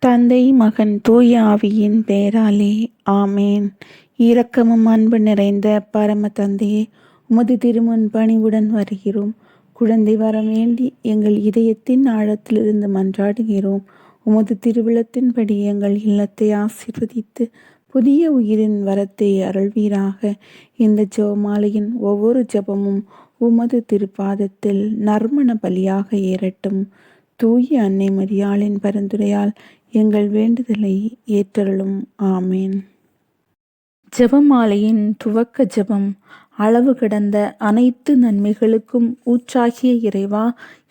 தந்தை, மகன், தூய ஆவியின் பெயராலே ஆமேன். இரக்கமும் அன்பு நிறைந்த பரம தந்தையே, உமது திருமுன் பணிவுடன் வருகிறோம். குழந்தை வரம் வேண்டி எங்கள் இதயத்தின் ஆழத்திலிருந்து மன்றாடுகிறோம். உமது திருவிழத்தின்படி எங்கள் இல்லத்தை ஆசீர்வதித்து புதிய உயிரின் வரத்தை அருள்வீராக. இந்த ஜெபமாலையின் ஒவ்வொரு ஜெபமும் உமது திருப்பாதத்தில் நறுமண பலியாக ஏறட்டும். தூய அன்னை மரியாளின் பரிந்துரையால் எங்கள் வேண்டுதலை ஏற்றருளும். ஆமேன். ஜெபமாலையின் துவக்க ஜெபம். அளவு கடந்த அனைத்து நன்மைகளுக்கும் ஊற்றாகிய இறைவா,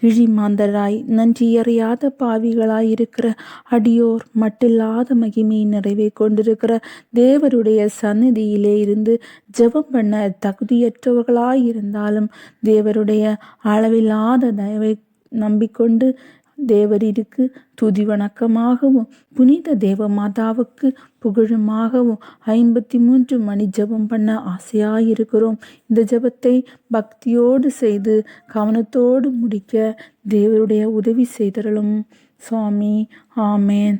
இழிமாந்தராய் நன்றியறியாத பாவிகளாயிருக்கிற அடியோர் மட்டில்லாத மகிமை நிறைவை கொண்டிருக்கிற தேவருடைய சந்நிதியிலே இருந்து ஜெபம் பண்ண தகுதியற்றவர்களாயிருந்தாலும் தேவருடைய அளவில்லாத தயவை நம்பிக்கொண்டு தேவரிற்கு துதி வணக்கமாகவும் புனித தேவ மாதாவுக்கு புகழுமாகவும் 53 மணி ஜெபம் பண்ண ஆசையாயிருக்கிறோம். இந்த ஜெபத்தை பக்தியோடு செய்து கவனத்தோடு முடிக்க தேவருடைய உதவி செய்தருளும் சுவாமி. ஆமேன்.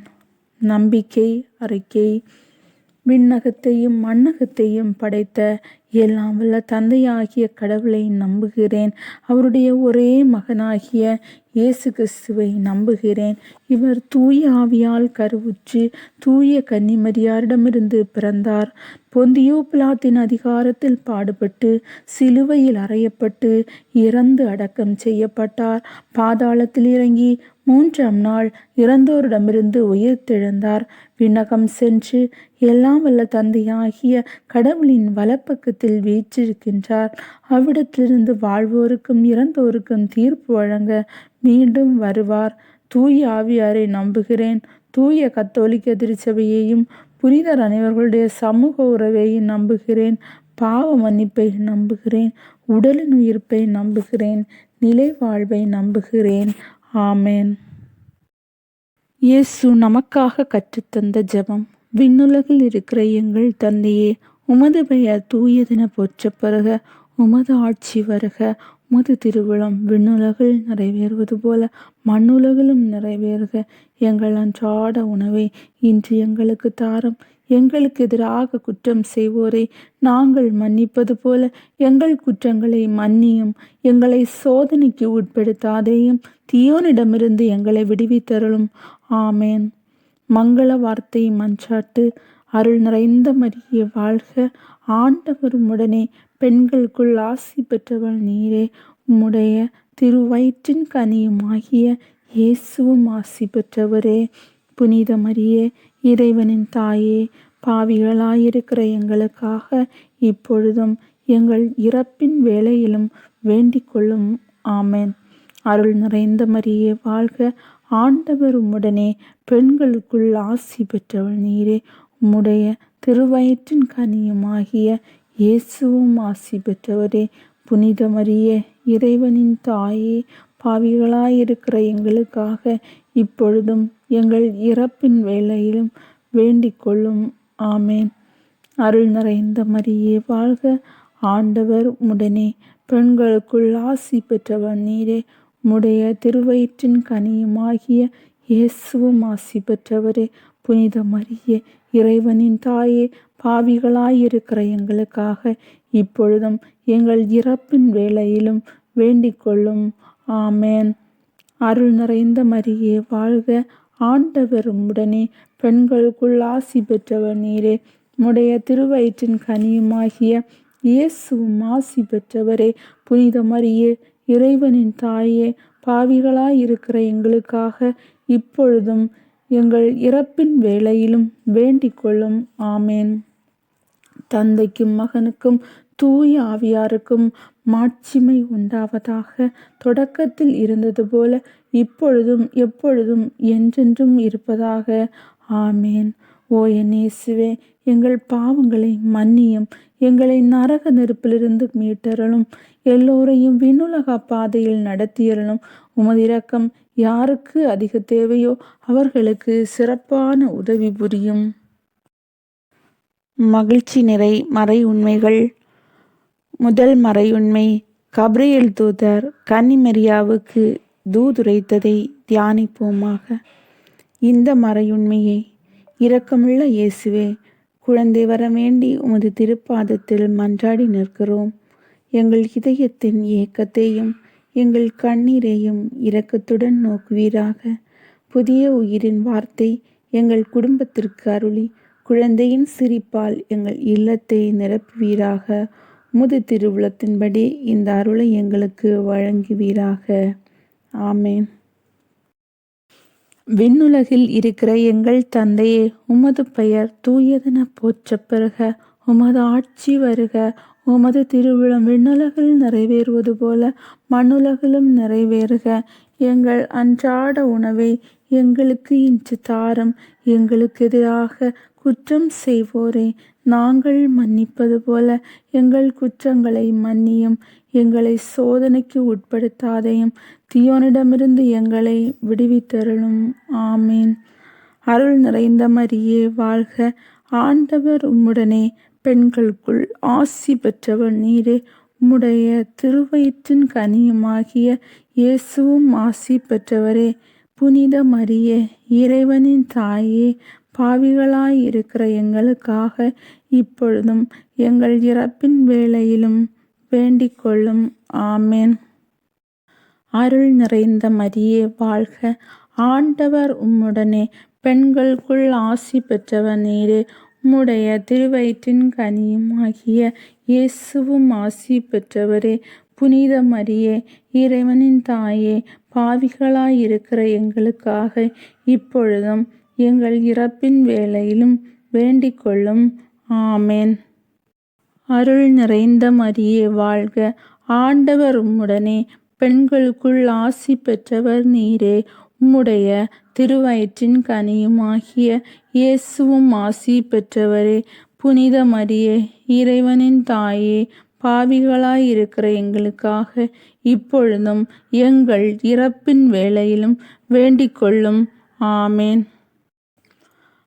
நம்பிக்கை அறிக்கை. விண்ணகத்தையும் மண்ணகத்தையும் படைத்த எல்லாம் வல்ல தந்தையாகிய கடவுளை நம்புகிறேன். அவருடைய ஒரே மகனாகிய இயேசு கிறிஸ்துவை நம்புகிறேன். இவர் தூய ஆவியால் கருவுற்று தூய கன்னிமரியாரிடமிருந்து பிறந்தார். பொந்தியோ பிலாத்தின் அதிகாரத்தில் பாடுபட்டு சிலுவையில் அறையப்பட்டு இறந்து அடக்கம் செய்யப்பட்டார். பாதாளத்தில் இறங்கி 3ஆம் நாள் இறந்தோரிடமிருந்து உயிர்த்தெழுந்தார். விண்ணகம் சென்று எல்லாம் வல்ல தந்தையாகிய கடவுளின் வலப்பக்கத்தில் வீற்றிருக்கின்றார். அவ்விடத்திலிருந்து வாழ்வோருக்கும் இறந்தோருக்கும் தீர்ப்பு வழங்க மீண்டும் வருவார். தூய ஆவியாரை நம்புகிறேன். தூய கத்தோலிக்க திருச்சபையையும் புனிதர் அனைவர்களுடைய சமூக உறவையும் நம்புகிறேன். பாவ மன்னிப்பை நம்புகிறேன். உடலின் உயிர்ப்பை நம்புகிறேன். நிலை வாழ்வை நம்புகிறேன். ஆமேன். இயேசு நமக்காக கற்றுத்தந்த ஜெபம். விண்ணுலகில் இருக்கிற எங்கள் தந்தையே, உமது பெயர் தூயதென போற்றப் பெறுக. உமது ஆட்சி வருக. உமது திருவிழம் விண்ணுலகில் நிறைவேறுவது போல மண்ணுலகிலும் நிறைவேறுக. எங்கள் அன்றாட உணவை இன்று எங்களுக்கு தாரும். எங்களுக்கு எதிராக குற்றம் செய்வோரை நாங்கள் மன்னிப்பது போல எங்கள் குற்றங்களை மன்னியும். எங்களை சோதனைக்கு உட்படுத்தாதேயும், தீயோனிடமிருந்து எங்களை விடுவித்தருளும். ஆமேன். மங்கள வார்த்தை மன்றாட்டு. அருள் நிறைந்த மரியே வாழ்க. ஆண்டவர் உம்முடனே, பெண்களுக்குள் ஆசி பெற்றவள் நீரே. உம்முடைய திருவயிற்றின் கனியுமாகிய இயேசுவும் ஆசி பெற்றவரே. புனித மரியே, இறைவனின் தாயே, பாவிகளாயிருக்கிற எங்களுக்காக இப்பொழுதும் எங்கள் இறப்பின் வேளையிலும் வேண்டிக் கொள்ளும். ஆமேன். அருள் நிறைந்த மரியே வாழ்க. ஆண்டவர் உம்முடனே, பெண்களுக்குள் ஆசி பெற்றவள் நீரே. உம்முடைய திருவயிற்றின் கனியுமாகிய இயேசுவும் ஆசி பெற்றவரே. புனித மரியே, இறைவனின் தாயே, பாவிகளாயிருக்கிற எங்களுக்காக இப்பொழுதும் எங்கள் இறப்பின் வேளையிலும் வேண்டிக் கொள்ளும். ஆமேன். அருள் நிறைந்த மரியே வாழ்க. ஆண்டவர் உம்முடனே, பெண்களுக்குள் ஆசி பெற்றவள் நீரே. உம்முடைய திருவயிற்றின் கனியுமாகிய இயேசுவும் ஆசி பெற்றவரே. புனித மரியே, இறைவனின் தாயே, பாவிகளாயிருக்கிற எங்களுக்காக இப்பொழுதும் எங்கள் இறப்பின் வேளையிலும் வேண்டிக் கொள்ளும். ஆமேன். அருள் நிறைந்த மரியே வாழ்க. ஆண்டவர் உம்முடனே, பெண்களுக்குள் ஆசி பெற்றவர் நீரே. உம்முடைய திருவயிற்றின் கனியுமாகிய இயேசுவும் ஆசி பெற்றவரே. புனித மரியே, இறைவனின் தாயே, பாவிகளாயிருக்கிற எங்களுக்காக இப்பொழுதும் எங்கள் இறப்பின் வேளையிலும் வேண்டிக் கொள்ளும். ஆமேன். தந்தைக்கும் மகனுக்கும் தூய ஆவியாருக்கும் மாட்சிமை உண்டாவதாக. தொடக்கத்தில் இருந்தது போல இப்பொழுதும் எப்பொழுதும் என்றென்றும் இருப்பதாக. ஆமேன். ஓ என் இயேசுவே, எங்கள் பாவங்களை மன்னியும். எங்களை நரக நெருப்பிலிருந்து மீட்டருளும். எல்லோரையும் விண்ணுலக பாதையில் நடத்தியருளும். உமது இரக்கம் யாருக்கு அதிக தேவையோ அவர்களுக்கு சிறப்பான உதவி புரியும். மகிழ்ச்சி நிறை மறை உண்மைகள். முதல் மறை உண்மை, கபிரியேல் தூதர் கன்னிமரியாவுக்கு தூதுரைத்ததை தியானிப்போமாக. இந்த மறையுண்மையை இரக்கமுள்ள இயேசுவே, குழந்தை வர வேண்டி உமது திருப்பாதத்தில் மன்றாடி நிற்கிறோம். எங்கள் இதயத்தின் ஏக்கத்தையும் எங்கள் கண்ணீரையும் இரக்கத்துடன் நோக்குவீராக. புதிய உயிரின் வார்த்தை எங்கள் குடும்பத்திற்கு அருளி குழந்தையின் சிரிப்பால் எங்கள் இல்லத்தை நிரப்புவீராக. உமது திருவுளத்தின்படி இந்த அருளை எங்களுக்கு வழங்குவீராக. ஆமேன். விண்ணுலகில் இருக்கிற எங்கள் தந்தையே, உமது பெயர் தூயதென போற்றப் பெறுக. உமது ஆட்சி வருக. உமது திருவிழம் விண்ணுலகில் நிறைவேறுவது போல மண்ணுலகிலும் நிறைவேறுக. எங்கள் அன்றாட உணவை எங்களுக்கு இன்று தாரும். எங்களுக்கு எதிராக குற்றம் செய்வோரை நாங்கள் மன்னிப்பது போல எங்கள் குற்றங்களை மன்னியும். எங்களை சோதனைக்கு உட்படுத்தாதையும் தீயோனிடமிருந்து எங்களை விடுவித்தருளும். ஆமீன். அருள் நிறைந்த மரியே வாழ்க. ஆண்டவர் உம்முடனே, பெண்களுக்குள் ஆசி பெற்றவர் நீரே. உம்முடைய திருவயிற்றின் கனியுமாகிய இயேசுவும் ஆசி பெற்றவரே. புனித மரியே, இறைவனின் தாயே, பாவிகளாயிருக்கிற எங்களுக்காக இப்பொழுதும் எங்கள் இறப்பின் வேளையிலும் வேண்டிக் கொள்ளும். ஆமேன். அருள் நிறைந்த மரியே வாழ்க. ஆண்டவர் உம்முடனே, பெண்களுக்குள் ஆசி பெற்றவர் நீரே. உம்முடைய திருவயிற்றின் கனியுமாகிய இயேசுவும் ஆசி பெற்றவரே. புனித மரியே, இறைவனின் தாயே, பாவிகளாயிருக்கிற எங்களுக்காக இப்பொழுதும் எங்கள் இறப்பின் வேளையிலும் வேண்டிக் கொள்ளும். ஆமேன். அருள் நிறைந்த மரியே வாழ்க. ஆண்டவர் உம்முடனே, பெண்களுக்குள் ஆசி பெற்றவர் நீரே. உம்முடைய திருவயிற்றின் கனியுமாகிய இயேசுவும் ஆசி பெற்றவரே. புனித மரியே, இறைவனின் தாயே, பாவிகளாயிருக்கிற எங்களுக்காக இப்பொழுதும் எங்கள் இறப்பின் வேளையிலும் வேண்டிக் கொள்ளும். ஆமேன்.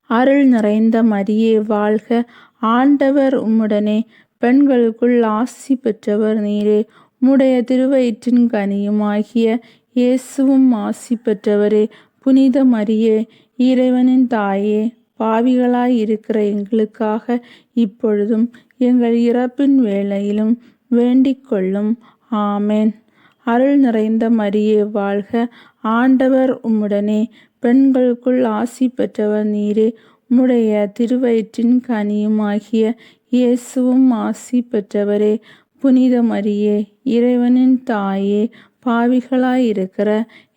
அருள் நிறைந்த மரியே வாழ்க. ஆண்டவர் உம்முடனே, பெண்களுக்குள் ஆசி பெற்றவர் நீரே. உம்முடைய திருவயிற்றின் கனியுமாகிய இயேசுவும் ஆசி பெற்றவரே. புனித மரியே, இறைவனின் தாயே, பாவிகளாயிருக்கிற எங்களுக்காக இப்பொழுதும் எங்கள் இறப்பின் வேளையிலும் வேண்டிக் கொள்ளும். ஆமேன். அருள் நிறைந்த மரியே வாழ்க. ஆண்டவர் உம்முடனே, பெண்களுக்குள் ஆசி பெற்றவர் நீரே. உம்முடைய திருவயிற்றின் கனியுமாகிய இயேசுவும் ஆசி பெற்றவரே. புனித மரியே, இறைவனின் தாயே, பாவிகளாயிருக்கிற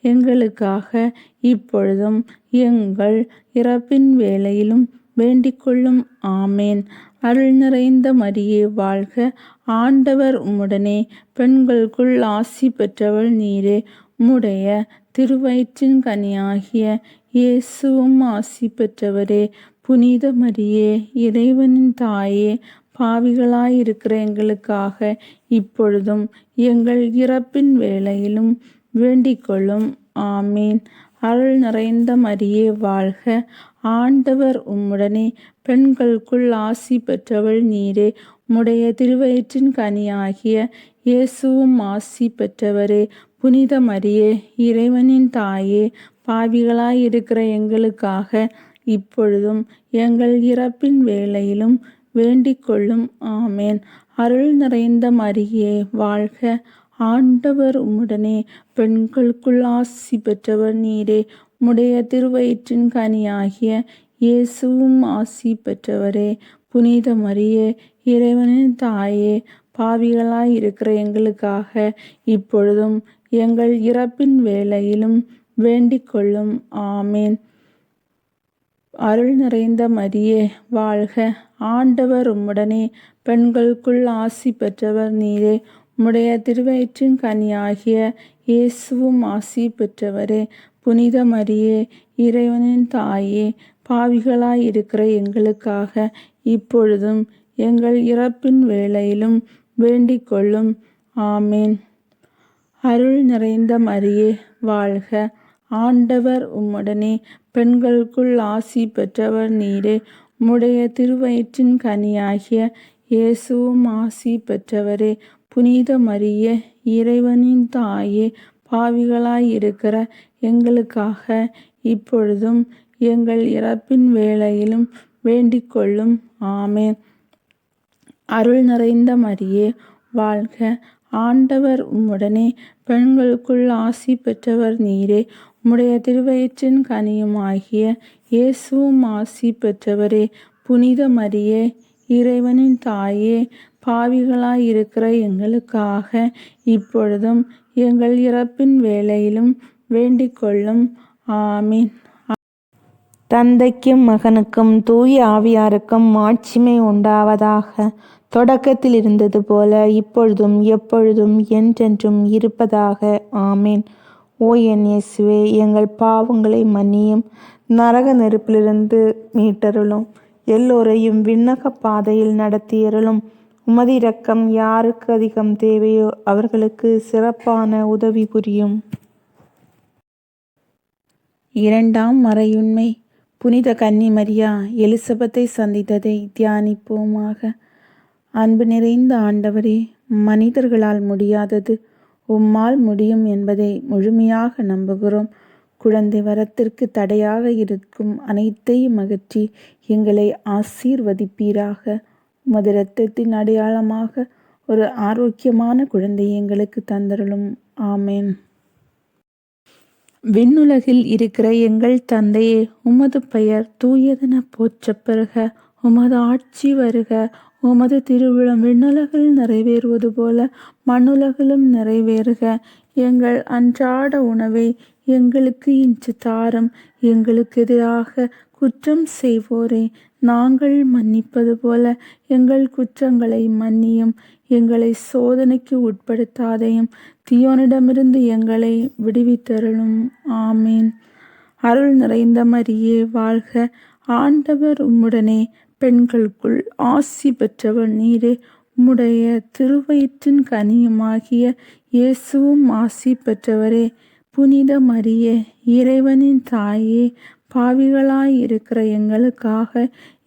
எங்களுக்காக இப்பொழுதும் எங்கள் இறப்பின் வேளையிலும் வேண்டிக் கொள்ளும். ஆமேன். அருள் நிறைந்த மரியே வாழ்க. ஆண்டவர் உம்முடனே, பெண்களுக்குள் ஆசி பெற்றவள் நீரே. உம்முடைய திருவயிற்றின் கனியாகிய இயேசுவும் ஆசி பெற்றவரே. புனித மரியே, இறைவனின் தாயே, பாவிகளாயிருக்கிற எங்களுக்காக இப்பொழுதும் எங்கள் இறப்பின் வேளையிலும் வேண்டிக் கொள்ளும். ஆமீன். அருள் நிறைந்த மரியே வாழ்க. ஆண்டவர் உம்முடனே, பெண்களுக்குள் ஆசி பெற்றவள் நீரே. உம்முடைய திருவயிற்றின் கனியாகிய இயேசுவும் ஆசி பெற்றவரே. புனித மரியே, இறைவனின் தாயே, பாவிகளாயிருக்கிற எங்களுக்காக இப்பொழுதும் எங்கள் இறப்பின் வேளையிலும் வேண்டிக் கொள்ளும். ஆமேன். அருள் நிறைந்த மரியே வாழ்க. ஆண்டவர் உம்முடனே, பெண்களுக்குள் ஆசி பெற்றவர் நீரே. உம்முடைய திருவயிற்றின் கனியாகிய இயேசுவும் ஆசி பெற்றவரே. புனித மரியே, இறைவனின் தாயே, பாவிகளாயிருக்கிற எங்களுக்காக இப்பொழுதும் எங்கள் இறப்பின் வேளையிலும் வேண்டிக் கொள்ளும். ஆமேன். அருள் நிறைந்த மரியே வாழ்க. ஆண்டவர் உம்முடனே, பெண்களுக்குள் ஆசி பெற்றவர் நீரே. உம்முடைய திருவயிற்றின் கனியாகிய இயேசுவும் ஆசி பெற்றவரே. புனித மரியே, இறைவனின் தாயே, பாவிகளாயிருக்கிற எங்களுக்காக இப்பொழுதும் எங்கள் இறப்பின் வேளையிலும் வேண்டிக் கொள்ளும். ஆமேன். அருள் நிறைந்த மரியே வாழ்க. ஆண்டவர் உம்முடனே, பெண்களுக்குள் ஆசி பெற்றவர் நீரே. உம்முடைய திருவயிற்றின் கனியாகிய இயேசுவும் ஆசி பெற்றவரே. புனித மரியே, இறைவனின் தாயே, பாவிகளாயிருக்கிற எங்களுக்காக இப்பொழுதும் எங்கள் இறப்பின் வேளையிலும் வேண்டிக் கொள்ளும். ஆமென். அருள் நிறைந்த மரியே வாழ்க, ஆண்டவர் உம்முடனே, பெண்களுக்குள் ஆசி பெற்றவர் நீரே. உம்முடைய திருவயிற்றின் கனியுமாகிய இயேசுவும் ஆசி பெற்றவரே. புனித மரியே, இறைவனின் தாயே, பாவிகளாயிருக்கிற எங்களுக்காக இப்பொழுதும் எங்கள் இறப்பின் வேளையிலும் வேண்டிக் கொள்ளும். ஆமீன். தந்தைக்கும் மகனுக்கும் தூய ஆவியாருக்கும் மாட்சிமை உண்டாவதாக. தொடக்கத்தில் இருந்தது போல இப்பொழுதும் எப்பொழுதும் என்றென்றும் இருப்பதாக. ஆமீன். ஓ என் இயேசுவே, எங்கள் பாவங்களை மன்னியும், நரக நெருப்பிலிருந்து மீட்டருளும், எல்லோரையும் விண்ணக பாதையில் நடத்தியருளும். உமது இரக்கம் யாருக்கு அதிகம் தேவையோ அவர்களுக்கு சிறப்பான உதவி புரியும். இரண்டாம் மறையுண்மை. புனித கன்னி மரியா எலிசபெத்தை சந்தித்ததை தியானிப்போமாக. அன்பு நிறைந்த ஆண்டவரே, மனிதர்களால் முடியாதது உம்மால் முடியும் என்பதை முழுமையாக நம்புகிறோம். குழந்தை வரத்திற்கு தடையாக இருக்கும் அனைத்தையும் அகற்றி எங்களை ஆசீர்வதிப்பீராக. உமது இரத்தத்தின் அடையாளமாக ஒரு ஆரோக்கியமான குழந்தையை எங்களுக்கு தந்தருளும். ஆமேன். விண்ணுலகில் இருக்கிற எங்கள் தந்தையே, உமது பெயர் தூயதென போற்றப் பெறுக. உமது ஆட்சி வருக. உமது திருவிழம் விண்ணுலகில் நிறைவேறுவது போல மண்ணுலகிலும் நிறைவேறுக. எங்கள் அன்றாட உணவை எங்களுக்கு இன்று தாரும். எங்களுக்கு எதிராக குற்றம் செய்வோரை நாங்கள் மன்னிப்பது போல எங்கள் குற்றங்களை மன்னியும். எங்களை சோதனைக்கு உட்படுத்தாதையும் தீயோனிடமிருந்து எங்களை விடுவித்தருளும். ஆமீன். அருள் நிறைந்த மரியே வாழ்க, ஆண்டவர் உம்முடனே, பெண்களுக்குள் ஆசி பெற்றவர் நீரே. உம்முடைய திருவயிற்றின் கனியுமாகிய இயேசுவும் ஆசி பெற்றவரே. புனித மரியே, இறைவனின் தாயே, பாவிகளாயிருக்கிற எங்களுக்காக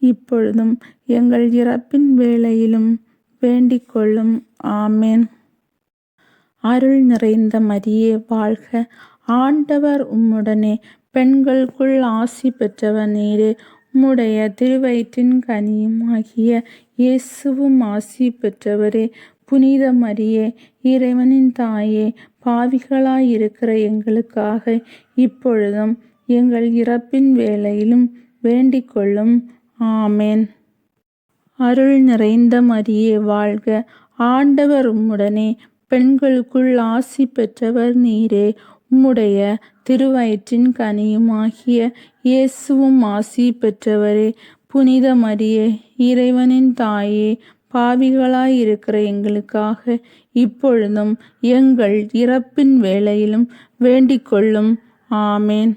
இப்பொழுதும் எங்கள் இறப்பின் வேளையிலும் வேண்டிக் கொள்ளும். ஆமேன். அருள் நிறைந்த மரியே வாழ்க, ஆண்டவர் உம்முடனே, பெண்களுக்குள் ஆசி பெற்றவர் நீரே. உம்முடைய திருவயிற்றின் கனியுமாகிய இயேசுவும் ஆசி பெற்றவரே. புனித மரியே, இறைவனின் தாயே, பாவிகளாயிருக்கிற எங்களுக்காக இப்பொழுதும் எங்கள் இறப்பின் வேளையிலும் வேண்டிக் கொள்ளும். ஆமேன். அருள் நிறைந்த மரியே வாழ்க, ஆண்டவர் உம்முடனே, பெண்களுக்குள் ஆசி பெற்றவர் நீரே. உம்முடைய திருவயிற்றின் கனியுமாகிய இயேசுவும் ஆசி பெற்றவரே. புனித மரியே, இறைவனின் தாயே, பாவிகளாயிருக்கிற எங்களுக்காக இப்பொழுதும் எங்கள் இறப்பின் வேளையிலும் வேண்டிக் கொள்ளும். ஆமேன்.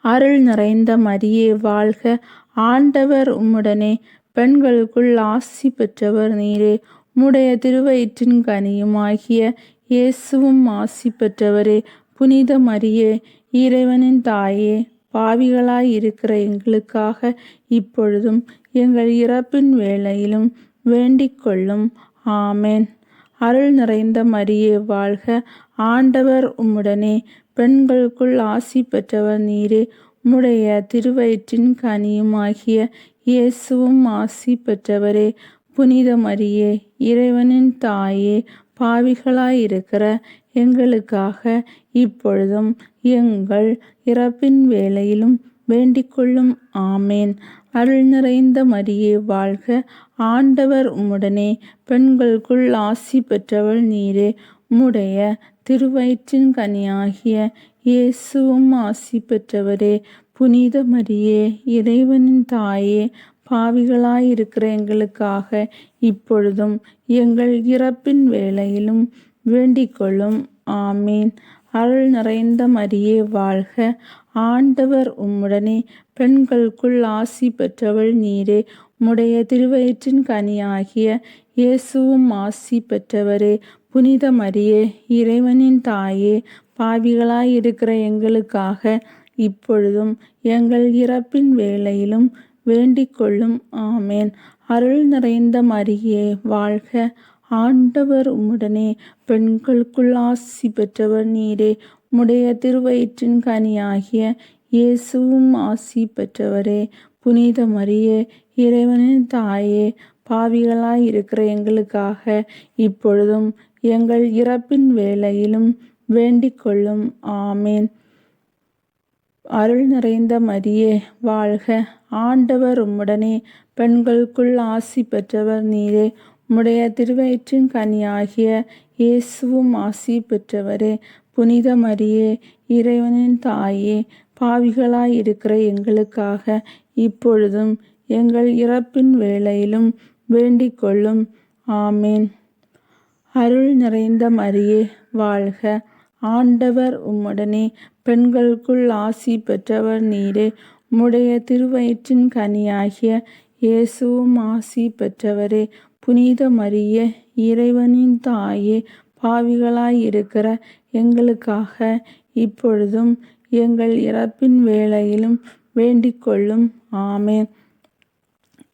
அருள் நிறைந்த மரியே வாழ்க, ஆண்டவர் உம்முடனே, பெண்களுக்குள் ஆசி பெற்றவர் நீரே. உம்முடைய திருவயிற்றின் கனியுமாகிய இயேசுவும் ஆசி பெற்றவரே. புனித மரியே, இறைவனின் தாயே, பாவிகளாயிருக்கிற எங்களுக்காக இப்பொழுதும் எங்கள் இறப்பின் வேளையிலும் வேண்டிக் கொள்ளும். ஆமேன். அருள் நிறைந்த மரியே வாழ்க, ஆண்டவர் உம்முடனே, பெண்களுக்குள் ஆசி பெற்றவர் நீரே. உம்முடைய திருவயிற்றின் கனியுமாகிய இயேசுவும் ஆசி பெற்றவரே. புனித மரியே, இறைவனின் தாயே, பாவிகளாயிருக்கிற எங்களுக்காக இப்பொழுதும் எங்கள் இறப்பின் வேளையிலும் வேண்டிக் கொள்ளும். ஆமேன். அருள் நிறைந்த மரியே வாழ்க, ஆண்டவர் உம்முடனே, பெண்களுக்குள் ஆசி பெற்றவள் நீரே. உம்முடைய திருவயிற்றின் கனியாகிய இயேசுவும் ஆசி பெற்றவரே. புனித மரியே, இறைவனின் தாயே, பாவிகளாயிருக்கிற எங்களுக்காக இப்பொழுதும் எங்கள் இறப்பின் வேளையிலும் வேண்டிக் கொள்ளும். ஆமீன். அருள் நிறைந்த மரியே வாழ்க, ஆண்டவர் உம்முடனே, பெண்களுக்குள் ஆசி பெற்றவள் நீரே. உம்முடைய திருவயிற்றின் கனியாகிய இயேசுவும் ஆசி பெற்றவரே. புனித மரியே, இறைவனின் தாயே, பாவிகளாயிருக்கிற எங்களுக்காக இப்பொழுதும் எங்கள் இறப்பின் வேளையிலும் வேண்டிக் கொள்ளும். ஆமேன். அருள் நிறைந்த மரியே வாழ்க, ஆண்டவர் உம்முடனே, பெண்களுக்குள் ஆசி பெற்றவர் நீரே. உம்முடைய திருவயிற்றின் கனியாகிய இயேசுவும் ஆசி பெற்றவரே. புனித மரியே, இறைவனின் தாயே, பாவிகளாய் இருக்கிற எங்களுக்காக இப்பொழுதும் எங்கள் இறப்பின் வேளையிலும் வேண்டிக் கொள்ளும். ஆமேன். அருள் நிறைந்த மரியே, வாழ்க. ஆண்டவர் உம்முடனே, பெண்களுக்குள் ஆசி பெற்றவர் நீரே. உம்முடைய திருவயிற்றின் கனியாகிய இயேசுவும் ஆசி பெற்றவரே. புனித மரியே, இறைவனின் தாயே, பாவிகளாய் இருக்கிற எங்களுக்காக இப்பொழுதும் எங்கள் இறப்பின் வேளையிலும் வேண்டிக் கொள்ளும். ஆமேன். அருள் நிறைந்த மரியே, வாழ்க. ஆண்டவர் உம்முடனே, பெண்களுக்குள் ஆசி பெற்றவர் நீரே. உம்முடைய திருவயிற்றின் கனியாகிய இயேசுவும் ஆசி பெற்றவரே. புனித மரியே, இறைவனின் தாயே, பாவிகளாய் இருக்கிற எங்களுக்காக இப்பொழுதும் எங்கள் இறப்பின் வேளையிலும் வேண்டிக் கொள்ளும். ஆமேன்.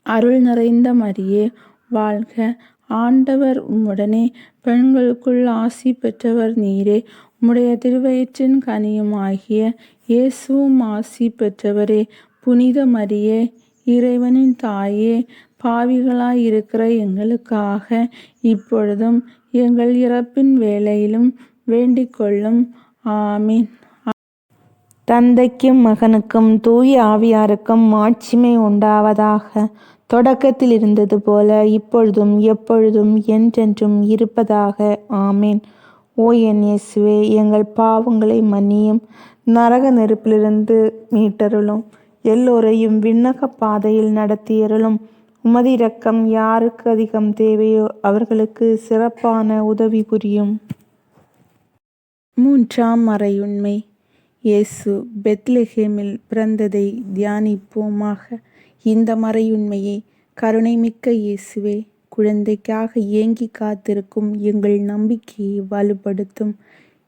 அருள் நிறைந்த மரியே, வாழ்க. ஆண்டவர் உம்முடனே, பெண்களுக்குள் ஆசி பெற்றவர் நீரே. உம்முடைய திருவயிற்றின் கனியுமாகிய இயேசுவும் ஆசி பெற்றவரே. புனித மரியே, இறைவனின் தாயே, பாவிகளாய் இருக்கிற எங்களுக்காக இப்பொழுதும் எங்கள் இறப்பின் வேளையிலும் வேண்டிக் கொள்ளும். ஆமீன். தந்தைக்கும் மகனுக்கும் தூய ஆவியாருக்கும் மாட்சிமை உண்டாவதாக. தொடக்கத்தில் இருந்தது போல இப்பொழுதும் எப்பொழுதும் என்றென்றும் இருப்பதாக. ஆமேன். ஓ என் இயேசுவே, எங்கள் பாவங்களை மன்னியும், நரக நெருப்பிலிருந்து மீட்டருளும், எல்லோரையும் விண்ணக பாதையில் நடத்தியருளும். உமது இரக்கம் யாருக்கு அதிகம் தேவையோ அவர்களுக்கு சிறப்பான உதவி புரியும். மூன்றாம் மறையுண்மை. இயேசு பெத்லெகேமில் பிறந்ததை தியானிப்போமாக. இந்த மறையுண்மையை கருணைமிக்க இயேசுவே, குழந்தைக்காக ஏங்கி காத்திருக்கும் எங்கள் நம்பிக்கையை வலுப்படுத்தும்.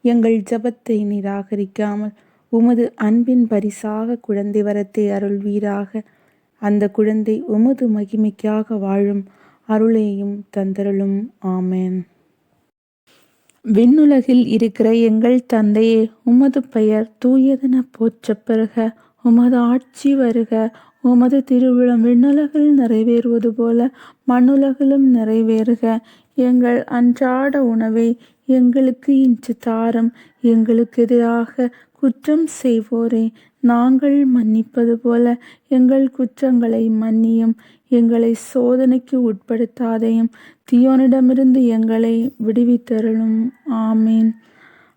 எங்கள் ஜெபத்தை நிராகரிக்காமல் உமது அன்பின் பரிசாக குழந்தை வரத்தை அருள்வீராக. அந்த குழந்தை உமது மகிமைக்காக வாழும் அருளையும் தந்தருளும். ஆமேன். விண்ணுலகில் இருக்கிற எங்கள் தந்தையே, உமது பெயர் தூயதென போற்றப் பெறுக. உமது ஆட்சி வருக. உமது திருவிழம் விண்ணுலகில் நிறைவேறுவது போல மண்ணுலகிலும் நிறைவேறுக. எங்கள் அன்றாட உணவை எங்களுக்கு இன்று தாரும். எங்களுக்கு எதிராக குற்றம் செய்வோரை நாங்கள் மன்னிப்பது போல எங்கள் குற்றங்களை மன்னியும். எங்களை சோதனைக்கு உட்படுத்தாதையும் தீயோனிடமிருந்து எங்களை விடுவித்தருளும். ஆமீன்.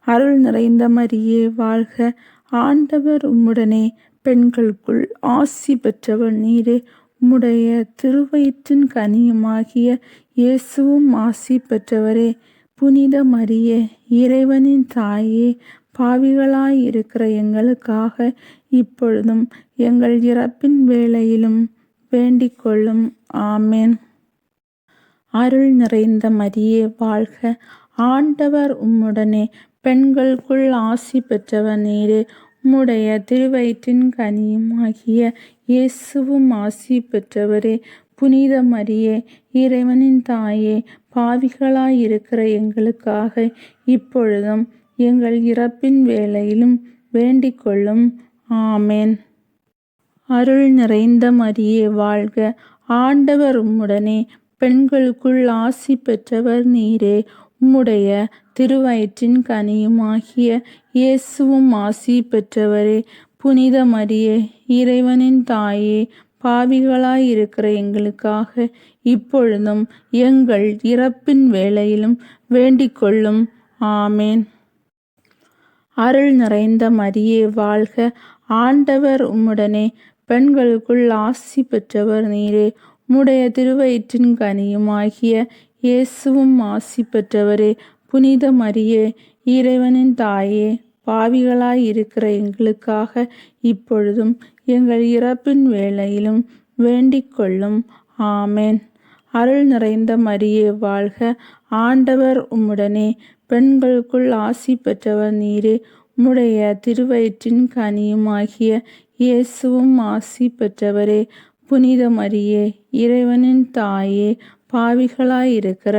அருள் நிறைந்த மரியே, வாழ்க. ஆண்டவர் உம்முடனே, பெண்களுக்குள் ஆசி பெற்றவர் நீரே. உம்முடைய திருவயிற்றின் கனியுமாகிய இயேசுவும் ஆசி பெற்றவரே. புனித மரியே, இறைவனின் தாயே, பாவிகளாய் இருக்கிற எங்களுக்காக இப்பொழுதும் எங்கள் இறப்பின் வேளையிலும் வேண்டிக் கொள்ளும். ஆமேன். அருள் நிறைந்த மரியே, வாழ்க. ஆண்டவர் உம்முடனே, பெண்களுக்குள் ஆசி பெற்றவர் நீரே. உம்முடைய திருவயிற்றின் கனியுமாகிய இயேசுவும் ஆசி பெற்றவரே. புனித மரியே, இறைவனின் தாயே, பாவிகளாய் இருக்கிற எங்களுக்காக இப்பொழுதும் எங்கள் இறப்பின் வேளையிலும் வேண்டிக் கொள்ளும். ஆமேன். அருள் நிறைந்த மரியே, வாழ்க. ஆண்டவர் உம்முடனே, பெண்களுக்குள் ஆசி பெற்றவர் நீரே. உம்முடைய திருவயிற்றின் கனியுமாகிய இயேசுவும் ஆசி பெற்றவரே. புனித மரியே, இறைவனின் தாயே, பாவிகளாய் இருக்கிற எங்களுக்காக இப்பொழுதும் எங்கள் இறப்பின் வேளையிலும் வேண்டிக் கொள்ளும். ஆமேன். அருள் நிறைந்த மரியே, வாழ்க. ஆண்டவர் உம்முடனே, பெண்களுக்குள் ஆசி பெற்றவர் நீரே. உம்முடைய திருவயிற்றின் கனியுமாகிய இயேசுவும் ஆசி பெற்றவரே. புனித மரியே, இறைவனின் தாயே, பாவிகளாய் இருக்கிற எங்களுக்காக இப்பொழுதும் எங்கள் இறப்பின் வேளையிலும் வேண்டிக் கொள்ளும். ஆமேன். அருள் நிறைந்த மரியே, வாழ்க. ஆண்டவர் உம்முடனே, பெண்களுக்குள் ஆசி பெற்றவர் நீரே. உம்முடைய திருவயிற்றின் கனியுமாகிய இயேசுவும் ஆசி பெற்றவரே. புனித மரியே, இறைவனின் தாயே, பாவிகளாய் இருக்கிற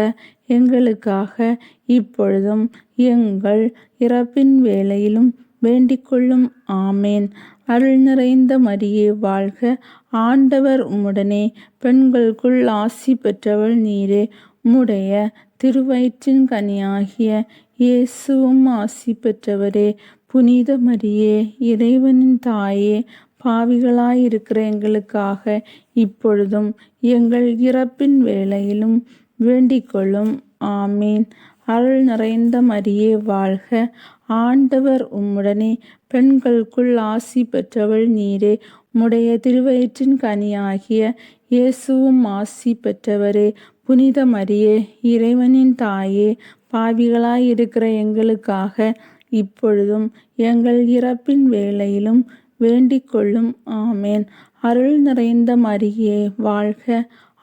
எங்களுக்காக இப்பொழுதும் எங்கள் இறப்பின் வேளையிலும் வேண்டிக்கொள்ளும். ஆமேன். அருள் நிறைந்த மரியே வாழ்க, ஆண்டவர் உம்முடனே, பெண்களுக்குள் ஆசி பெற்றவள் நீரே. உம்முடைய திருவயிற்றின் கனியாகிய இயேசுவும் ஆசி பெற்றவரே. புனித மரியே, இறைவனின் தாயே, பாவிகளாயிருக்கிற எங்களுக்காக இப்பொழுதும் எங்கள் இறப்பின் வேளையிலும் வேண்டிக்கொள்ளும். ஆமீன். அருள் நிறைந்த மரியே வாழ்க, ஆண்டவர் உம்முடனே, பெண்களுக்குள் ஆசி பெற்றவள் நீரே. உம்முடைய திருவயிற்றின் கனியாகிய இயேசுவும் ஆசி பெற்றவரே. புனித மரியே, இறைவனின் தாயே, பாவிகளாயிருக்கிற எங்களுக்காக இப்பொழுதும் எங்கள் இறப்பின் வேளையிலும் வேண்டிக்கொள்ளும். ஆமேன். அருள் நிறைந்த மரியே வாழ்க,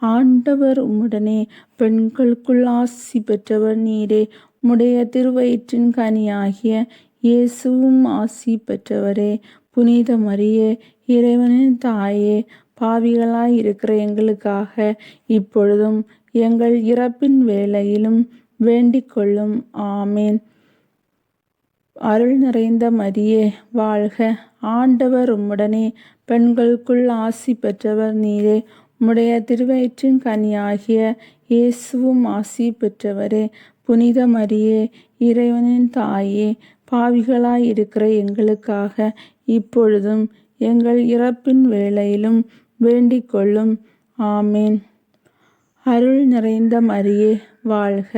ஆண்டவர் உம்முடனே, பெண்களுக்குள் ஆசி பெற்றவர் நீரே. உம்முடைய திருவயிற்றின் கனியாகிய இயேசுவும் ஆசி பெற்றவரே. புனித மரியே, இறைவனின் தாயே, பாவிகளாயிருக்கிற எங்களுக்காக இப்பொழுதும் எங்கள் இறப்பின் வேளையிலும் வேண்டிக்கொள்ளும். ஆமேன். அருள் நிறைந்த மரியே வாழ்க, ஆண்டவர் உம்முடனே, பெண்களுக்குள் ஆசி பெற்றவர் நீரே. உம்முடைய திருவயிற்றின் கனியாகிய இயேசுவும் ஆசி பெற்றவரே. புனித மரியே, இறைவனின் தாயே, பாவிகளாயிருக்கிற எங்களுக்காக இப்பொழுதும் எங்கள் இறப்பின் வேளையிலும் வேண்டிக்கொள்ளும். ஆமேன். அருள் நிறைந்த மரியே வாழ்க,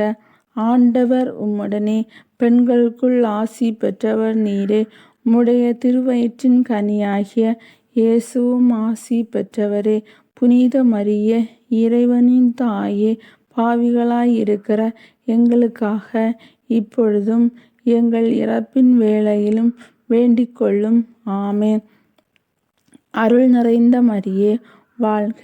ஆண்டவர் உம்முடனே, பெண்களுக்குள் ஆசி பெற்றவர் நீரே. உம்முடைய திருவயிற்றின் கனியாகிய இயேசுவும் ஆசி பெற்றவரே. புனித மரியே, இறைவனின் தாயே, பாவிகளாயிருக்கிற எங்களுக்காக இப்பொழுதும் எங்கள் இறப்பின் வேளையிலும் வேண்டிக்கொள்ளும். ஆமேன். அருள் நிறைந்த மரியே வாழ்க,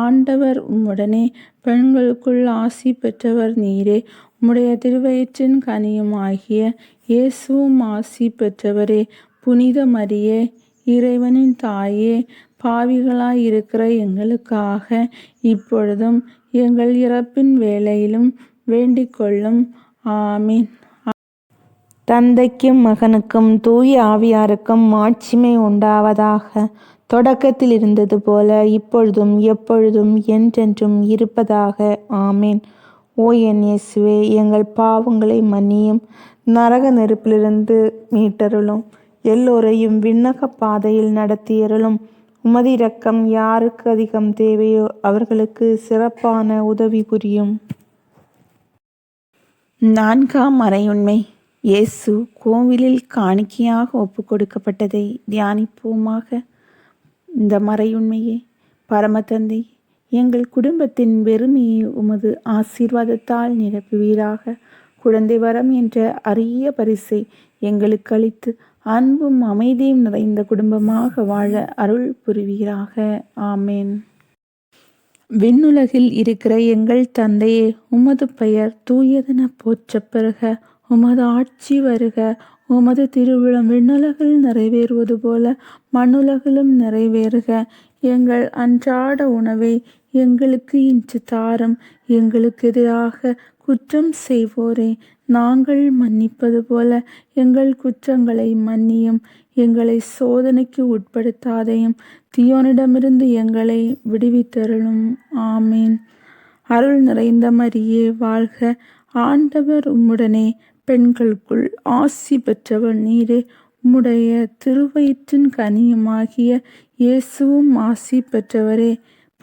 ஆண்டவர் உம்முடனே, பெண்களுக்குள் ஆசி பெற்றவர் நீரே. உம்முடைய திருவயிற்றின் கனியுமாகிய இயேசுவும் ஆசி பெற்றவரே. புனித மரியே, இறைவனின் தாயே, பாவிகளாயிருக்கிற எங்களுக்காக இப்பொழுதும் எங்கள் இறப்பின் வேளையிலும் வேண்டிக்கொள்ளும். ஆமீன். தந்தைக்கும் மகனுக்கும் தூய ஆவியாருக்கும் மாட்சிமை உண்டாவதாக. தொடக்கத்தில் இருந்தது போல இப்பொழுதும் எப்பொழுதும் என்றென்றும் இருப்பதாக. ஆமேன். ஓ என் இயேசுவே, எங்கள் பாவங்களை மன்னியும், நரக நெருப்பிலிருந்து மீட்டருளும், எல்லோரையும் விண்ணக பாதையில் நடத்தியருளும். உமது இரக்கம் யாருக்கு அதிகம் தேவையோ அவர்களுக்கு சிறப்பான உதவி புரியும். 4ஆம் மறையுண்மை. இயேசு கோவிலில் காணிக்கையாக ஒப்பு கொடுக்கப்பட்டதை தியானிப்போமாக. இந்த மறையுண்மையே, பரமதந்தை, எங்கள் குடும்பத்தின் வெறுமையை உமது ஆசீர்வாதத்தால் நிரப்புவீராக. குழந்தை வரம் என்ற அரிய பரிசை எங்களுக்கு அளித்து அன்பும் அமைதியும் நிறைந்த குடும்பமாக வாழ அருள் புரிவீராக. ஆமேன். விண்ணுலகில் இருக்கிற எங்கள் தந்தையே, உமது பெயர் தூயதென போற்றப் பெறுக. உமது ஆட்சி வருக. உமது திருவிழம் விண்ணுலகில் நிறைவேறுவது போல மண்ணுலகிலும் நிறைவேறுக. எங்கள் அன்றாட உணவை எங்களுக்கு இன்று தாரும். எங்களுக்கு எதிராக குற்றம் செய்வோரை நாங்கள் மன்னிப்பது போல எங்கள் குற்றங்களை மன்னியும். எங்களை சோதனைக்கு உட்படுத்தாதையும், தீயோனிடமிருந்து எங்களை விடுவித்தருளும். ஆமீன். அருள் நிறைந்த மரியே வாழ்க, ஆண்டவர் உம்முடனே, பெண்களுக்குள் ஆசி பெற்றவர் நீரே. உம்முடைய திருவயிற்றின் கனியுமாகிய இயேசுவும் ஆசி பெற்றவரே.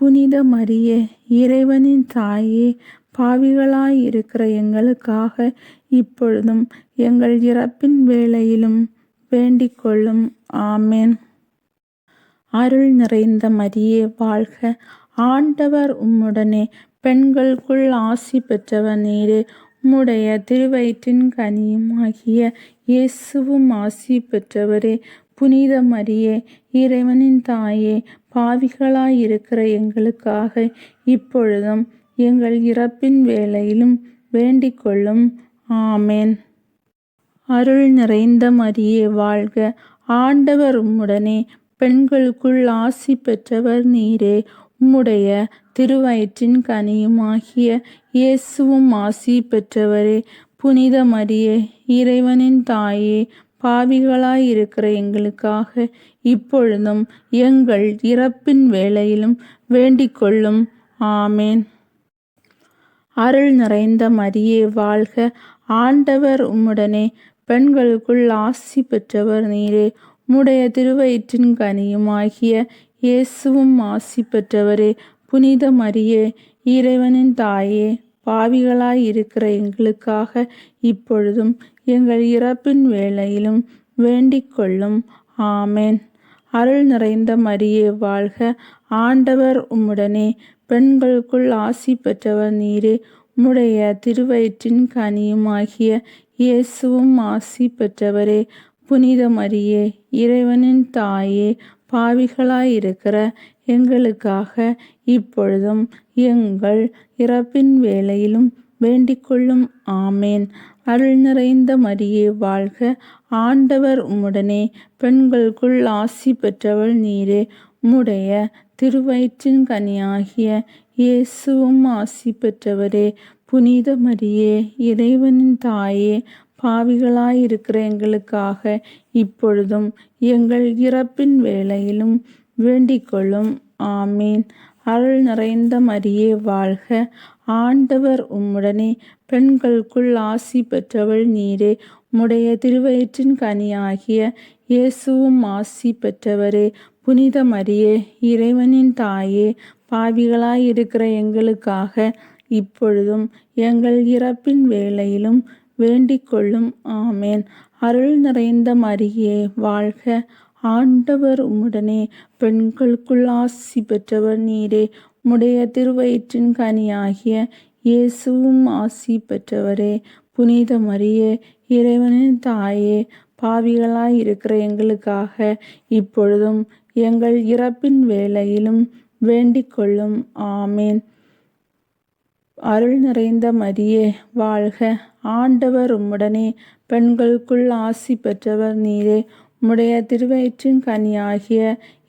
புனித மரியே, இறைவனின் தாயே, பாவிகளாயிருக்கிற எங்களுக்காக இப்பொழுதும் எங்கள் இறப்பின் வேளையிலும் வேண்டிக்கொள்ளும். ஆமேன். அருள் நிறைந்த மரியே வாழ்க, ஆண்டவர் உம்முடனே, பெண்களுக்குள் ஆசி பெற்றவர் நீரே. உம்முடைய திருவயிற்றின் கனியுமாகிய இயேசுவும் ஆசி பெற்றவரே. புனித மரியே, இறைவனின் தாயே, பாவிகளாயிருக்கிற எங்களுக்காக இப்பொழுதும் எங்கள் இறப்பின் வேளையிலும் வேண்டிக்கொள்ளும். ஆமேன். அருள் நிறைந்த மரியே வாழ்க, ஆண்டவர் உம்முடனே, பெண்களுக்குள் ஆசி பெற்றவர் நீரே. உம்முடைய திருவயிற்றின் கனியுமாகிய இயேசுவும் ஆசி பெற்றவரே. புனித மரியே, இறைவனின் தாயே, பாவிகளாயிருக்கிற எங்களுக்காக இப்பொழுதும் எங்கள் இறப்பின் வேளையிலும் வேண்டிக்கொள்ளும். ஆமேன். அருள் நிறைந்த மரியே வாழ்க, ஆண்டவர் உம்முடனே, பெண்களுக்குள் ஆசி பெற்றவர் நீரே. உம்முடைய திருவயிற்றின் கனியுமாகிய இயேசுவும் ஆசி பெற்றவரே. புனித மரியே, இறைவனின் தாயே, பாவிகளாயிருக்கிற எங்களுக்காக இப்பொழுதும் எங்கள் இறப்பின் வேளையிலும் வேண்டிக்கொள்ளும். ஆமேன். அருள் நிறைந்த மரியே வாழ்க, ஆண்டவர் உம்முடனே, பெண்களுக்குள் ஆசி பெற்றவர் நீரே. உம்முடைய திருவயிற்றின் கனியுமாகிய இயேசுவும் ஆசி பெற்றவரே. புனித மரியே, இறைவனின் தாயே, பாவிகளாயிருக்கிற எங்களுக்காக இப்பொழுதும் எங்கள் இறப்பின் வேளையிலும் வேண்டிக்கொள்ளும். ஆமேன். அருள் நிறைந்த மரியே வாழ்க, ஆண்டவர் உம்முடனே, பெண்களுக்குள் ஆசி பெற்றவள் நீரே. உம்முடைய திருவயிற்றின் கனியாகிய இயேசுவும் ஆசி பெற்றவரே. புனித மரியே, இறைவனின் தாயே, பாவிகளாயிருக்கிற எங்களுக்காக இப்பொழுதும் எங்கள் இறப்பின் வேளையிலும் வேண்டிக்கொள்ளும். ஆமீன். அருள் நிறைந்த மரியே வாழ்க, ஆண்டவர் உம்முடனே, பெண்களுக்குள் ஆசி பெற்றவள் நீரே. உம்முடைய திருவயிற்றின் கனியாகிய இயேசுவும் ஆசி பெற்றவரே. புனித மரியே, இறைவனின் தாயே, பாவிகளாயிருக்கிற எங்களுக்காக இப்பொழுதும் எங்கள் இறப்பின் வேளையிலும் வேண்டிக்கொள்ளும். ஆமேன். அருள் நிறைந்த மரியே வாழ்க, ஆண்டவர் உம்முடனே, பெண்களுக்குள் ஆசி பெற்றவர் நீரே. உம்முடைய திருவயிற்றின் கனியாகிய இயேசுவும் ஆசி பெற்றவரே. புனித மரியே, இறைவனின் தாயே, பாவிகளாயிருக்கிற எங்களுக்காக இப்பொழுதும் எங்கள் இறப்பின் வேளையிலும் வேண்டிக்கொள்ளும். ஆமேன். அருள் நிறைந்த மரியே வாழ்க, ஆண்டவர் உம்முடனே, பெண்களுக்குள் ஆசி பெற்றவர் நீரே. உம்முடைய திருவயிற்றின் கனியாகிய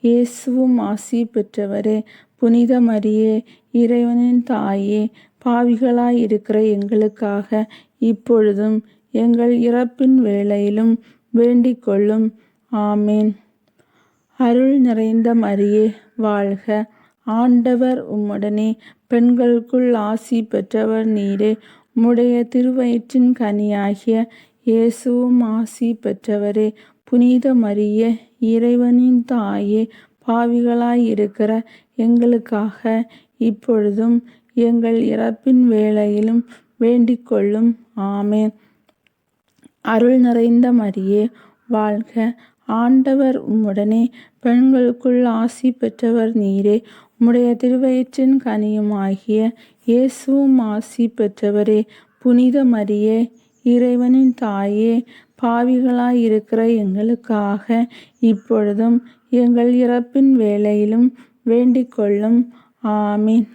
இயேசுவும் ஆசி பெற்றவரே. புனித மரியே, இறைவனின் தாயே, பாவிகளாயிருக்கிற எங்களுக்காக இப்பொழுதும் எங்கள் இறப்பின் வேளையிலும் வேண்டிக்கொள்ளும். ஆமேன். அருள் நிறைந்த மரியே வாழ்க, ஆண்டவர் உம்முடனே, பெண்களுக்குள் ஆசி பெற்றவர் நீரே. உம்முடைய திருவயிற்றின் கனியாகிய இயேசுவும் ஆசி பெற்றவரே. புனித மரியே, இறைவனின் தாயே, பாவிகளாயிருக்கிற எங்களுக்காக இப்பொழுதும் எங்கள் இறப்பின் வேளையிலும் வேண்டிக்கொள்ளும். ஆமேன். அருள் நிறைந்த மரியே வாழ்க, ஆண்டவர் உம்முடனே, பெண்களுக்குள் ஆசி பெற்றவர் நீரே. உம்முடைய திருவயிற்றின் கனியுமாகிய இயேசுவும் ஆசி பெற்றவரே. புனித மரியே, இறைவனின் தாயே, பாவிகளாயிருக்கிற எங்களுக்காக இப்பொழுதும் எங்கள் இறப்பின் வேளையிலும் வேண்டிக்கொள்ளும். ஆமீன்.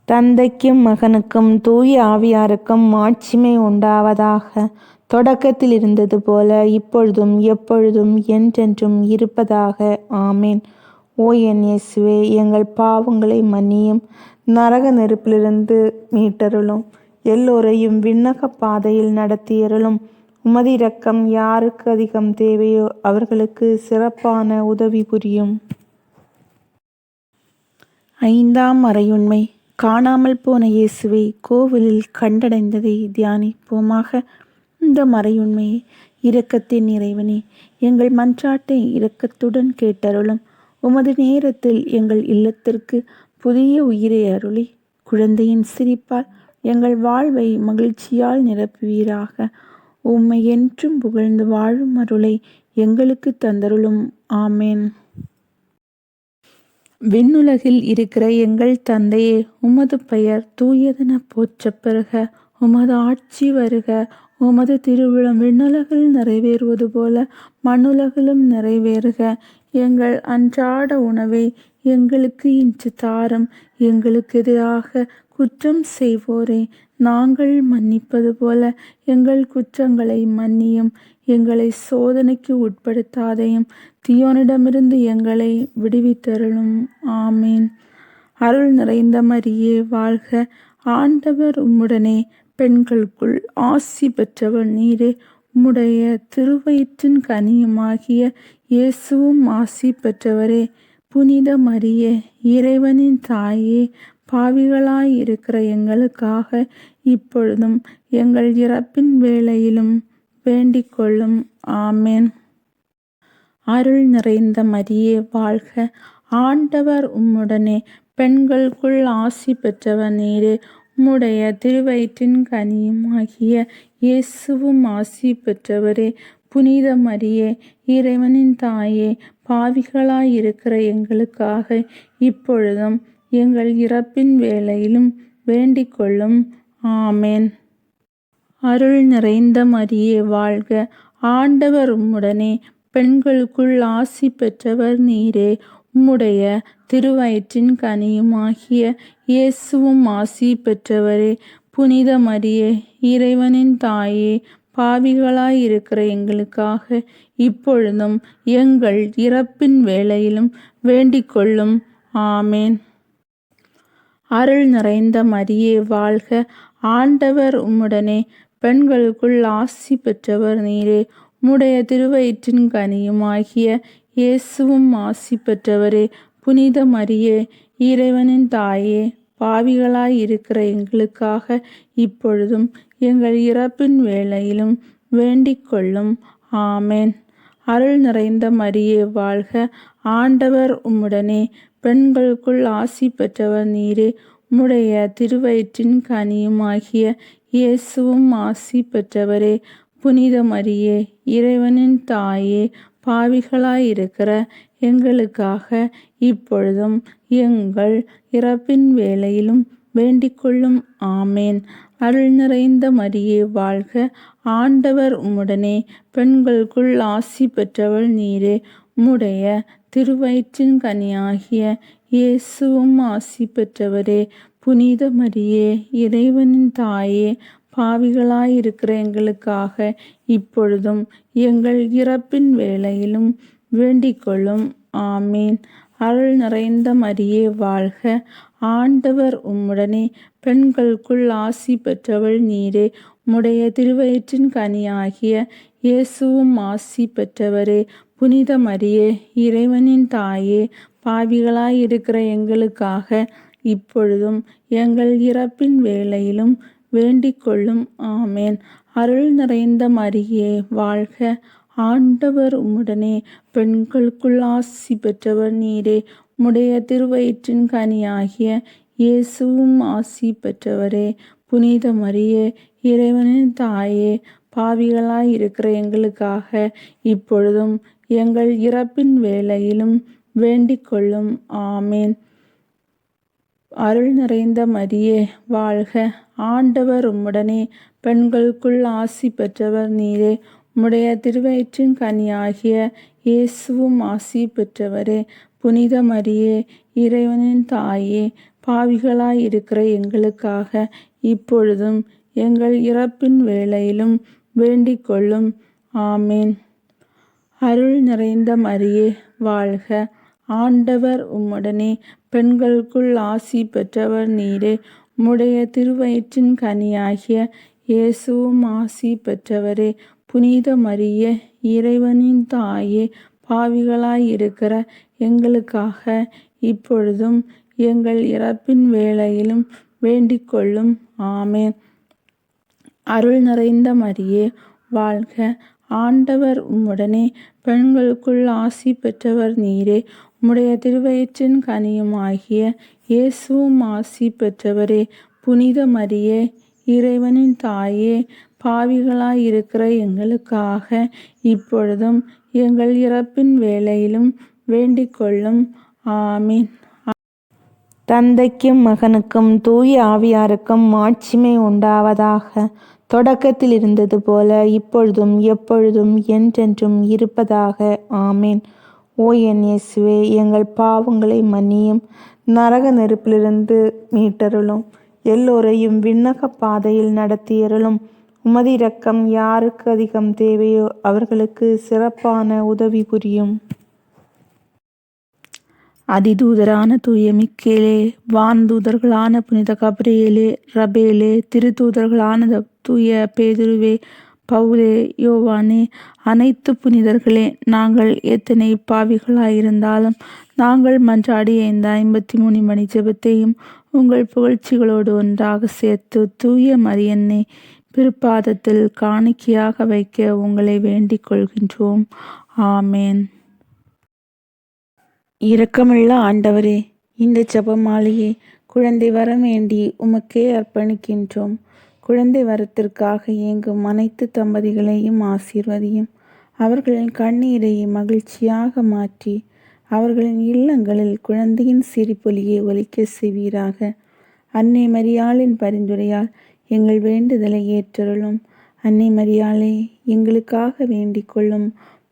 தந்தைக்கும் மகனுக்கும் தூய ஆவியாருக்கும் மாட்சிமை உண்டாவதாக. தொடக்கத்தில் இருந்தது போல இப்பொழுதும் எப்பொழுதும் என்றென்றும் இருப்பதாக. ஆமேன். ஓ என் இயேசுவே, எங்கள் பாவங்களை மன்னியும், நரக நெருப்பிலிருந்து மீட்டருளும், எல்லோரையும் விண்ணக பாதையில் நடத்தியருளும். உமது இரக்கம் யாருக்கு அதிகம் தேவையோ அவர்களுக்கு சிறப்பான உதவி புரியும். ஐந்தாம் மறையுண்மை. காணாமல் போன இயேசுவை கோவிலில் கண்டடைந்ததை தியானிப்போமாக. இந்த மறையுண்மையை, இரக்கத்தின் இறைவனே, எங்கள் மன்றாட்டை இரக்கத்துடன் கேட்டருளும். உமது நேரத்தில் எங்கள் இல்லத்திற்கு புதிய உயிரை அருளி, குழந்தையின் சிரிப்பால் எங்கள் வாழ்வை மகிழ்ச்சியால் நிரப்புவீராக. உம்மை என்றும் புகழ்ந்து வாழும் அருளை எங்களுக்கு தந்தருளும். ஆமேன். விண்ணுலகில் இருக்கிற எங்கள் தந்தையே, உமது பெயர் தூயதென போற்றப் பெறுக. உமது ஆட்சி வருக. உமது திருவிழம் விண்ணுலகில் நிறைவேறுவது போல மண்ணுலகிலும் நிறைவேறுக. எங்கள் அன்றாட உணவை எங்களுக்கு இன்று தாரும். எங்களுக்கு எதிராக குற்றம் செய்வோரை நாங்கள் மன்னிப்பது போல எங்கள் குற்றங்களை மன்னியும். எங்களை சோதனைக்கு உட்படுத்தாதையும், தீயோனிடமிருந்து எங்களை விடுவித்தருளும். ஆமீன். அருள் நிறைந்த மரியே வாழ்க, ஆண்டவர் உம்முடனே, பெண்களுக்குள் ஆசி பெற்றவர் நீரே. உம்முடைய திருவயிற்றின் கனியுமாகிய இயேசுவும் ஆசி பெற்றவரே. புனித மரியே, இறைவனின் தாயே, பாவிகளாயிருக்கிற எங்களுக்காக இப்பொழுதும் எங்கள் இறப்பின் வேளையிலும் வேண்டிக் கொள்ளும். ஆமேன். அருள் நிறைந்த மரியே வாழ்க. ஆண்டவர் உம்முடனே, பெண்களுக்குள் ஆசி பெற்றவர் நீரே. உம்முடைய திருவயிற்றின் கனியுமாகிய இயேசுவும் ஆசி பெற்றவரே. புனித மரியே, இறைவனின் தாயே, பாவிகளாயிருக்கிற எங்களுக்காக இப்பொழுதும் எங்கள் இறப்பின் வேளையிலும் வேண்டிக் கொள்ளும். ஆமேன். அருள் நிறைந்த மரியே வாழ்க. ஆண்டவர் உம்முடனே, பெண்களுக்குள் ஆசி பெற்றவர் நீரே. உம்முடைய திருவயிற்றின் கனியுமாகிய இயேசுவும் ஆசி பெற்றவரே. புனித மரியே, இறைவனின் தாயே, பாவிகளாயிருக்கிற எங்களுக்காக இப்பொழுதும் எங்கள் இறப்பின் வேளையிலும் வேண்டிக் கொள்ளும். ஆமேன். அருள் நிறைந்த மரியே வாழ்க. ஆண்டவர் உம்முடனே, பெண்களுக்குள் ஆசி பெற்றவர் நீரே. உம்முடைய திருவயிற்றின் கனியுமாகிய இயேசுவும் ஆசி பெற்றவரே. புனித மரியே, இறைவனின் தாயே, பாவிகளாயிருக்கிற எங்களுக்காக இப்பொழுதும் எங்கள் இறப்பின் வேளையிலும் வேண்டிக் கொள்ளும். ஆமேன். அருள் நிறைந்த மரியே வாழ்க. ஆண்டவர் உம்முடனே, பெண்களுக்குள் ஆசி பெற்றவர் நீரே. உம்முடைய திருவயிற்றின் கனியுமாகிய இயேசுவும் ஆசி பெற்றவரே. புனித மரியே, இறைவனின் தாயே, பாவிகளாயிருக்கிற எங்களுக்காக இப்பொழுதும் எங்கள் இறப்பின் வேளையிலும் வேண்டிக் கொள்ளும். ஆமேன். அருள் நிறைந்த மரியே வாழ்க. ஆண்டவர் உம்முடனே, பெண்களுக்குள் ஆசி பெற்றவள் நீரே. உம்முடைய திருவயிற்றின் கனியாகிய இயேசுவும் ஆசி பெற்றவரே. புனித மரியே, இறைவனின் தாயே, பாவிகளாயிருக்கிற எங்களுக்காக இப்பொழுதும் எங்கள் இறப்பின் வேளையிலும் வேண்டிக் கொள்ளும். ஆமீன். அருள் நிறைந்த மரியே வாழ்க. ஆண்டவர் உம்முடனே, பெண்களுக்குள் ஆசி பெற்றவள் நீரே. உம்முடைய திருவயிற்றின் கனியாகிய இயேசுவும் ஆசி பெற்றவரே. புனித மரியே, இறைவனின் தாயே, பாவிகளாயிருக்கிற எங்களுக்காக இப்பொழுதும் எங்கள் இறப்பின் வேளையிலும் வேண்டிக் கொள்ளும். ஆமேன். அருள் நிறைந்த மரியே வாழ்க. ஆண்டவர் உம்முடனே, பெண்களுக்குள் ஆசி பெற்றவர் நீரே. உம்முடைய திருவயிற்றின் கனியாகிய இயேசுவும் ஆசி பெற்றவரே. புனித மரியே, இறைவனின் தாயே, பாவிகளாயிருக்கிற எங்களுக்காக இப்பொழுதும் எங்கள் இறப்பின் வேளையிலும் வேண்டிக் கொள்ளும். ஆமேன். அருள் நிறைந்த மரியே வாழ்க. ஆண்டவர் உம்முடனே, பெண்களுக்குள் ஆசி பெற்றவர் நீரே. உம்முடைய திருவயிற்றின் கனியாகிய இயேசுவும் ஆசி பெற்றவரே. புனித மரியே, இறைவனின் தாயே, பாவிகளாயிருக்கிற எங்களுக்காக இப்பொழுதும் எங்கள் இறப்பின் வேளையிலும் வேண்டிக் கொள்ளும். ஆமேன். அருள் நிறைந்த மரியே வாழ்க. ஆண்டவர் உம்முடனே, பெண்களுக்குள் ஆசி பெற்றவர் நீரே. உம்முடைய திருவயிற்றின் கனியாகிய இயேசுவும் ஆசி பெற்றவரே. புனித மரியே, இறைவனின் தாயே, பாவிகளாயிருக்கிற எங்களுக்காக இப்பொழுதும் எங்கள் இறப்பின் வேளையிலும் வேண்டிக் கொள்ளும். ஆமேன். அருள் நிறைந்த மரியே வாழ்க. ஆண்டவர் உம்முடனே, பெண்களுக்குள் ஆசி பெற்றவர் நீரே. உம்முடைய திருவயிற்றின் கனியுமாகிய இயேசுவும் ஆசி பெற்றவரே. புனித மரியே, இறைவனின் தாயே, பாவிகளாயிருக்கிற எங்களுக்காக இப்பொழுதும் எங்கள் இறப்பின் வேளையிலும் வேண்டிக் கொள்ளும். ஆமீன். தந்தைக்கும் மகனுக்கும் தூய ஆவியாருக்கும் மாட்சிமை உண்டாவதாக. தொடக்கத்தில் இருந்தது போல இப்பொழுதும் எப்பொழுதும் என்றென்றும் இருப்பதாக. ஆமேன். ஓ என் இயேசுவே, எங்கள் பாவங்களை மன்னியும், நரக நெருப்பிலிருந்து மீட்டருளும், எல்லோரையும் விண்ணக பாதையில் நடத்தியருளும். உமது இரக்கம் யாருக்கு அதிகம் தேவையோ அவர்களுக்கு சிறப்பான உதவி புரியும். அதிதூதரான தூய மிக்கேலே, வான்தூதர்களான புனித கபிரியேலே, ரபேலே, திருத்தூதர்களான தூய பேதுருவே, பவுலே, யோவானே, அனைத்து புனிதர்களே, நாங்கள் எத்தனை பாவிகளாயிருந்தாலும் நாங்கள் மன்றாடிய இந்த 53 மணி ஜெபத்தையும் உங்கள் புகழ்ச்சிகளோடு ஒன்றாக சேர்த்து தூய மரியன்னை பிற்பாதத்தில் காணிக்கையாக வைக்க உங்களை வேண்டிக் கொள்கின்றோம். ஆமேன். இரக்கமுள்ள ஆண்டவரே, இந்த ஜெபமாலையை குழந்தை வரம் வேண்டி உமக்கே அர்ப்பணிக்கின்றோம். குழந்தை வரத்திற்காக இயங்கும் அனைத்து தம்பதிகளையும் ஆசீர்வதியும். அவர்களின் கண்ணீரை மகிழ்ச்சியாக மாற்றி அவர்களின் இல்லங்களில் குழந்தையின் சிரிப்பொலியை ஒலிக்க செய்வீராக. அன்னை மரியாளின் பரிந்துரையால் எங்கள் வேண்டுதலை ஏற்றருளும். அன்னை மரியாளே, எங்களுக்காக வேண்டிக் கொள்ளும்.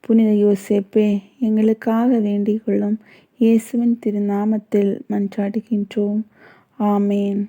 புனித யோசேப்பே, எங்களுக்காக வேண்டிக் கொள்ளும். இயேசுவின் திருநாமத்தில் மன்றாடுகின்றோம். ஆமேன்.